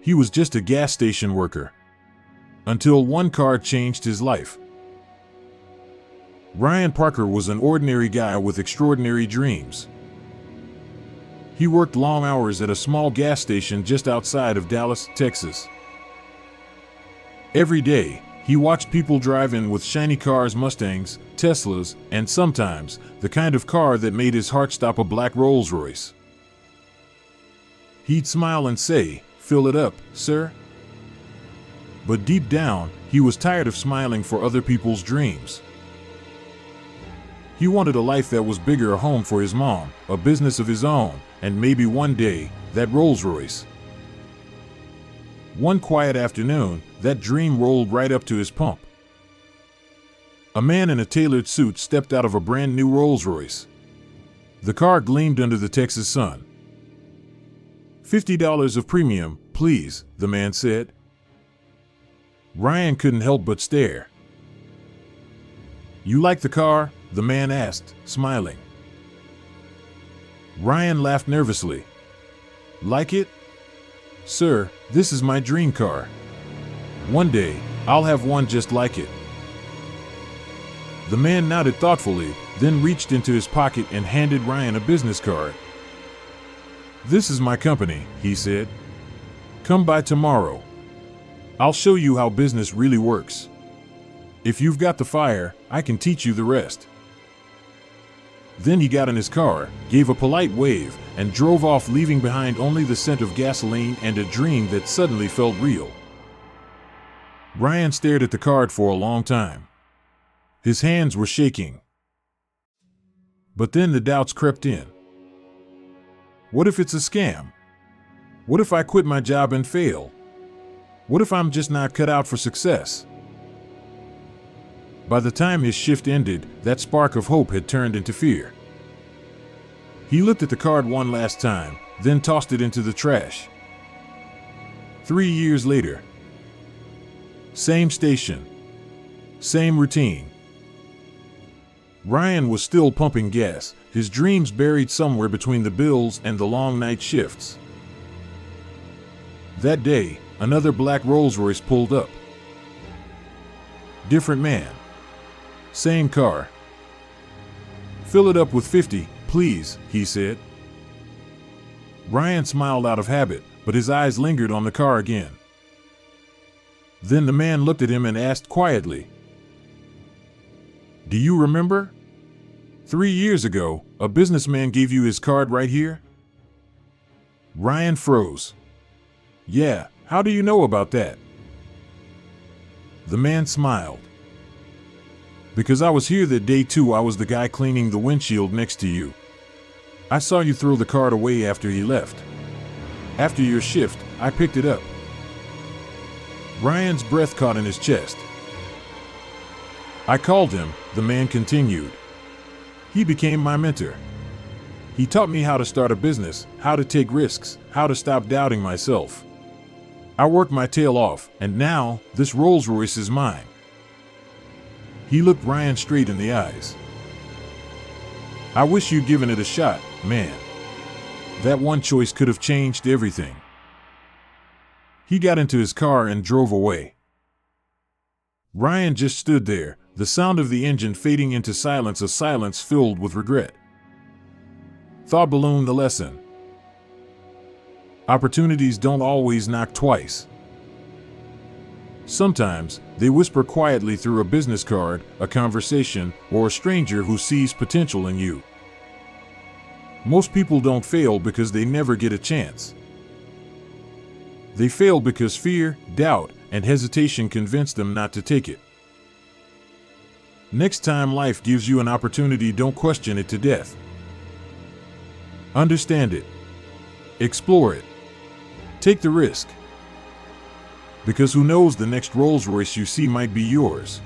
He was just a gas station worker. Until one car changed his life. Ryan Parker was an ordinary guy with extraordinary dreams. He worked long hours at a small gas station just outside of Dallas, Texas. Every day, he watched people drive in with shiny cars, Mustangs, Teslas, and sometimes the kind of car that made his heart stop, a black Rolls-Royce. He'd smile and say, "Fill it up, sir." But deep down, he was tired of smiling for other people's dreams. He wanted a life that was bigger, a home for his mom, a business of his own, and maybe one day, that Rolls-Royce. One quiet afternoon, that dream rolled right up to his pump. A man in a tailored suit stepped out of a brand new Rolls-Royce. The car gleamed under the Texas sun. $50 of premium, please, the man said. Ryan couldn't help but stare. "You like the car?" the man asked, smiling. Ryan laughed nervously. "Like it? Sir, this is my dream car. One day, I'll have one just like it." The man nodded thoughtfully, then reached into his pocket and handed Ryan a business card. "This is my company," he said. "Come by tomorrow. I'll show you how business really works. If you've got the fire, I can teach you the rest." Then he got in his car, gave a polite wave, and drove off, leaving behind only the scent of gasoline and a dream that suddenly felt real. Ryan stared at the card for a long time. His hands were shaking. But then the doubts crept in. What if it's a scam? What if I quit my job and fail? What if I'm just not cut out for success? By the time his shift ended, that spark of hope had turned into fear. He looked at the card one last time, then tossed it into the trash. 3 years later. Same station. Same routine. Ryan was still pumping gas, his dreams buried somewhere between the bills and the long night shifts. That day, another black Rolls-Royce pulled up. Different man. Same car. "Fill it up with 50, please," he said. Ryan smiled out of habit, but his eyes lingered on the car again. Then the man looked at him and asked quietly, "Do you remember? 3 years ago, a businessman gave you his card right here?" Ryan froze. "Yeah, how do you know about that?" The man smiled. "Because I was here that day too. I was the guy cleaning the windshield next to you. I saw you throw the card away after he left. After your shift, I picked it up." Ryan's breath caught in his chest. "I called him," the man continued. "He became my mentor. He taught me how to start a business, how to take risks, how to stop doubting myself. I worked my tail off, and now, this Rolls-Royce is mine." He looked Ryan straight in the eyes. "I wish you'd given it a shot, man. That one choice could have changed everything." He got into his car and drove away. Ryan just stood there, the sound of the engine fading into silence, a silence filled with regret. Thought ballooned the lesson. Opportunities don't always knock twice. Sometimes, they whisper quietly through a business card, a conversation, or a stranger who sees potential in you. Most people don't fail because they never get a chance. They fail because fear, doubt, and hesitation convince them not to take it. Next time life gives you an opportunity, don't question it to death. Understand it. Explore it. Take the risk. Because who knows, the next Rolls-Royce you see might be yours.